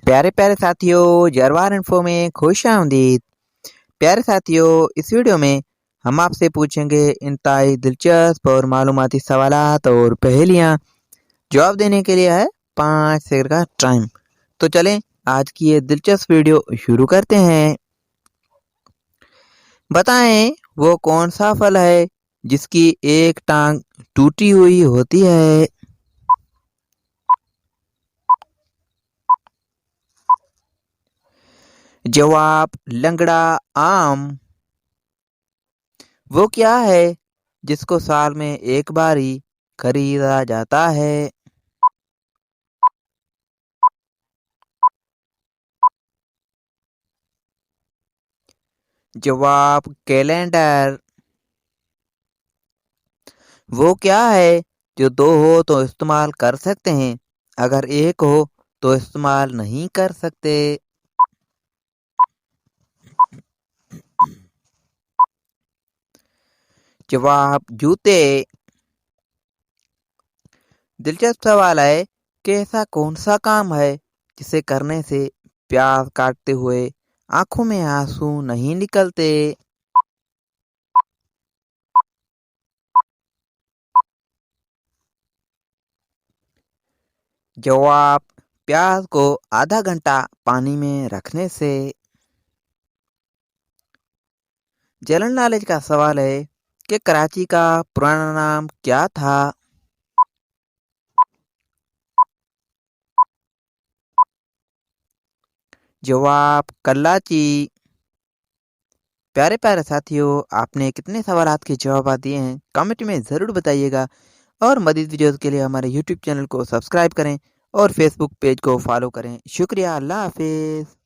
प्यारे प्यारे साथियों, जरवार इन्फो में खुश आमदीद। प्यारे साथियों, इस वीडियो में हम आपसे पूछेंगे इंतहाई दिलचस्प और मालूमाती सवालात और पहेलियाँ। जवाब देने के लिए है 5 सेकंड का टाइम। तो चलें आज की ये दिलचस्प वीडियो शुरू करते हैं। बताएं वो कौन सा फल है जिसकी एक टांग टूटी हुई होती है। जवाब लंगड़ा आम। वो क्या है जिसको साल में एक बार ही खरीदा जाता है। जवाब कैलेंडर। वो क्या है जो दो हो तो इस्तेमाल कर सकते हैं, अगर एक हो तो इस्तेमाल नहीं कर सकते। जवाब जूते। दिलचस्प सवाल है कि ऐसा कौन सा काम है जिसे करने से प्याज काटते हुए आंखों में आंसू नहीं निकलते। जवाब प्याज को आधा घंटा पानी में रखने से। जनरल नॉलेज का सवाल है कि कराची का पुराना नाम क्या था। जवाब कल्लाची। प्यारे प्यारे साथियों, आपने कितने सवालात के जवाब दिए हैं कमेंट में ज़रूर बताइएगा और मज़ीद वीडियोज़ के लिए हमारे यूट्यूब चैनल को सब्सक्राइब करें और फेसबुक पेज को फॉलो करें। शुक्रिया, अल्लाह हाफिज़।